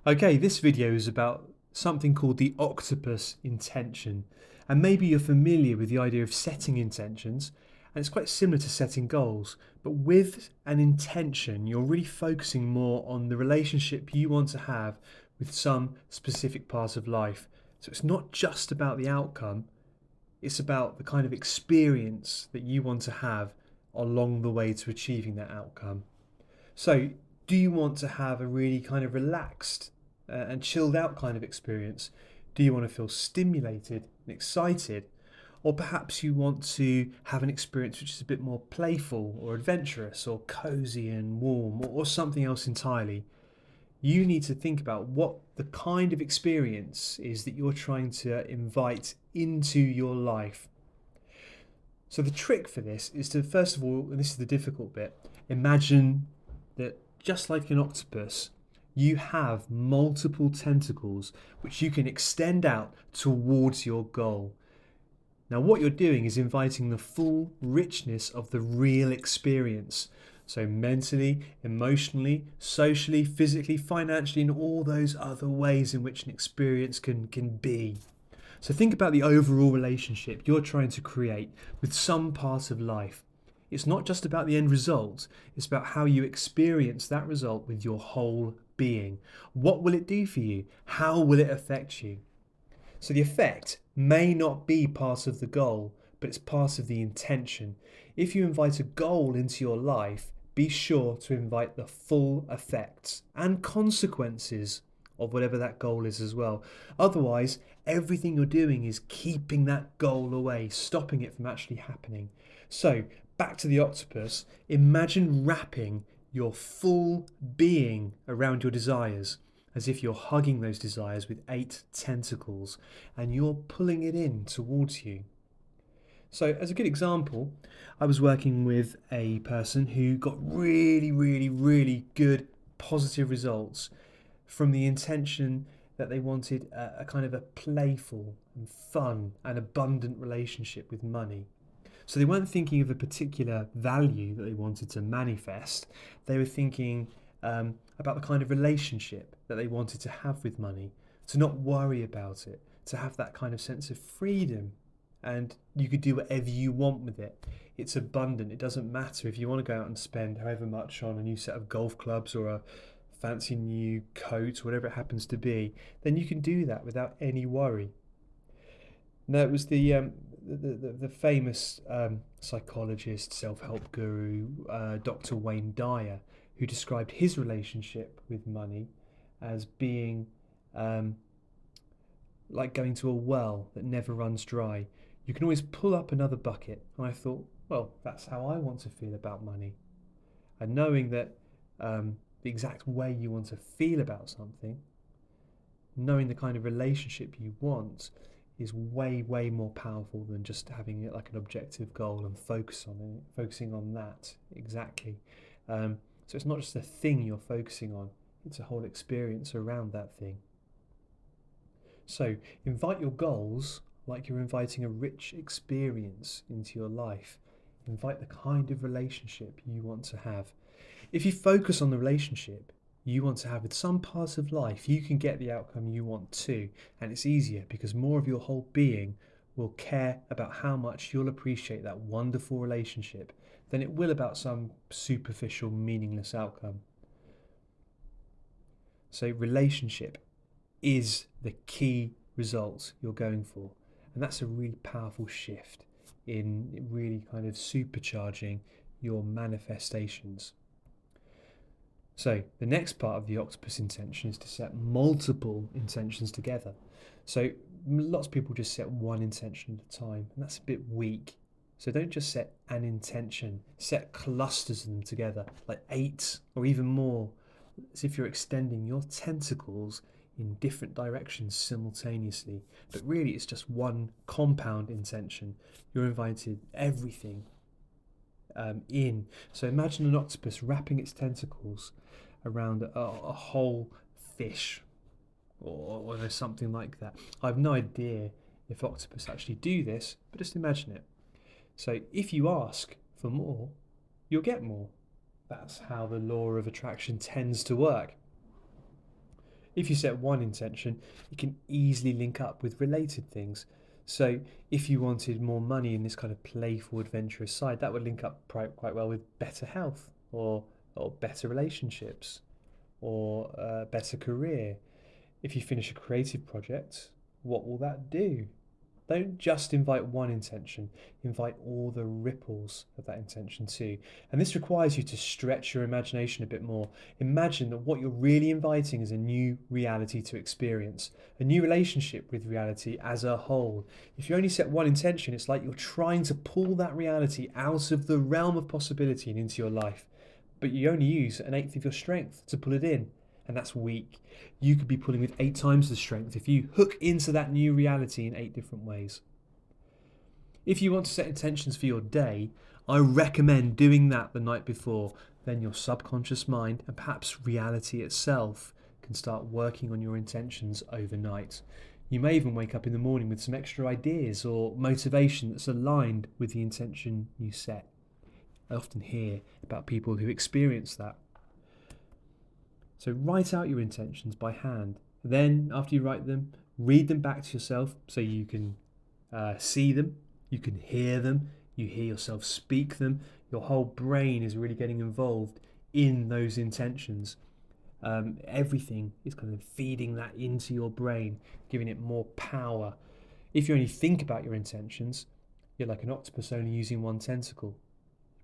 Okay, this video is about something called the octopus intention. And maybe you're familiar with the idea of setting intentions, and it's quite similar to setting goals. But with an intention, you're really focusing more on the relationship you want to have with some specific part of life. So it's not just about the outcome, it's about the kind of experience that you want to have along the way to achieving that outcome. So, do you want to have a really kind of relaxed and chilled out kind of experience? Do you want to feel stimulated and excited? Or perhaps you want to have an experience which is a bit more playful or adventurous or cozy and warm or something else entirely. You need to think about what the kind of experience is that you're trying to invite into your life. So, the trick for this is to, first of all, and this is the difficult bit, imagine that just like an octopus, you have multiple tentacles which you can extend out towards your goal. Now, what you're doing is inviting the full richness of the real experience. So, mentally, emotionally, socially, physically, financially, and all those other ways in which an experience can be. So, think about the overall relationship you're trying to create with some part of life. It's not just about the end result, it's about how you experience that result with your whole being. What will it do for you? How will it affect you? So the effect may not be part of the goal, but it's part of the intention. If you invite a goal into your life, be sure to invite the full effects and consequences of whatever that goal is as well. Otherwise, everything you're doing is keeping that goal away, stopping it from actually happening. So, back to the octopus, imagine wrapping your full being around your desires as if you're hugging those desires with 8 tentacles and you're pulling it in towards you. So, as a good example, I was working with a person who got really good positive results from the intention that they wanted a kind of a playful and fun and abundant relationship with money. So they weren't thinking of a particular value that they wanted to manifest. They were thinking about the kind of relationship that they wanted to have with money, to not worry about it, to have that kind of sense of freedom. And you could do whatever you want with it. It's abundant. It doesn't matter if you want to go out and spend however much on a new set of golf clubs or a fancy new coat, whatever it happens to be, then you can do that without any worry. Now, it was the famous psychologist, self-help guru, Dr. Wayne Dyer, who described his relationship with money as being like going to a well that never runs dry. You can always pull up another bucket. And I thought, well, that's how I want to feel about money. And knowing that the exact way you want to feel about something, knowing the kind of relationship you want, is way more powerful than just having it like an objective goal and focusing on that exactly. So it's not just a thing you're focusing on, it's a whole experience around that thing. So invite your goals like you're inviting a rich experience into your life. Invite the kind of relationship you want to have. If you focus on the relationship you want to have with some part of life, you can get the outcome you want too. And it's easier because more of your whole being will care about how much you'll appreciate that wonderful relationship than it will about some superficial, meaningless outcome. So relationship is the key result you're going for. And that's a really powerful shift in really kind of supercharging your manifestations. So the next part of the octopus intention is to set multiple intentions together. So lots of people just set one intention at a time, and that's a bit weak. So don't just set an intention, set clusters of them together, like 8 or even more, as if you're extending your tentacles in different directions simultaneously. But really it's just one compound intention. You're inviting everything in. So imagine an octopus wrapping its tentacles around a whole fish or something like that. I have no idea if octopus actually do this, but just imagine it. So if you ask for more, you'll get more. That's how the law of attraction tends to work. If you set one intention, it can easily link up with related things. So if you wanted more money in this kind of playful, adventurous side, that would link up quite well with better health or better relationships or a better career. If you finish a creative project, what will that do? Don't just invite one intention, invite all the ripples of that intention too. And this requires you to stretch your imagination a bit more. Imagine that what you're really inviting is a new reality to experience, a new relationship with reality as a whole. If you only set one intention, it's like you're trying to pull that reality out of the realm of possibility and into your life. But you only use an eighth of your strength to pull it in, and that's weak. You could be pulling with 8 times the strength if you hook into that new reality in 8 different ways. If you want to set intentions for your day, I recommend doing that the night before. Then your subconscious mind and perhaps reality itself can start working on your intentions overnight. You may even wake up in the morning with some extra ideas or motivation that's aligned with the intention you set. I often hear about people who experience that. So write out your intentions by hand. Then, after you write them, read them back to yourself so you can see them, you can hear them, you hear yourself speak them. Your whole brain is really getting involved in those intentions. Everything is kind of feeding that into your brain, giving it more power. If you only think about your intentions, you're like an octopus only using one tentacle.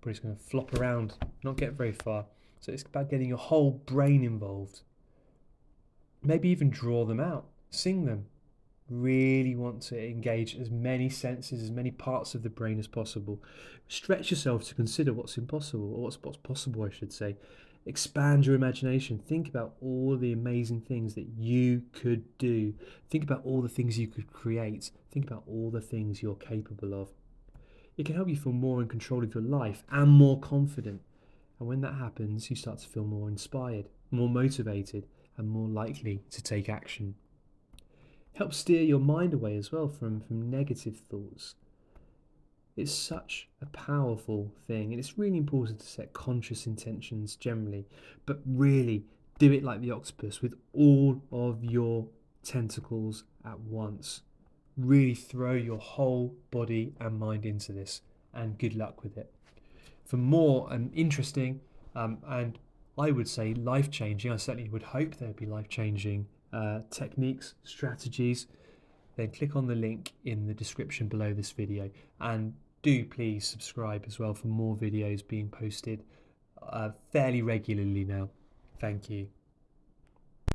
You're just going to flop around, not get very far. So it's about getting your whole brain involved. Maybe even draw them out, sing them. Really want to engage as many senses, as many parts of the brain as possible. Stretch yourself to consider what's impossible, or what's possible, I should say. Expand your imagination. Think about all the amazing things that you could do. Think about all the things you could create. Think about all the things you're capable of. It can help you feel more in control of your life and more confident. And when that happens, you start to feel more inspired, more motivated, and more likely to take action. Help steer your mind away as well from negative thoughts. It's such a powerful thing, and it's really important to set conscious intentions generally, but really do it like the octopus with all of your tentacles at once. Really throw your whole body and mind into this, and good luck with it. For more interesting and I would say life-changing, I certainly would hope there would be life-changing techniques, strategies, then click on the link in the description below this video, and do please subscribe as well for more videos being posted fairly regularly now. Thank you.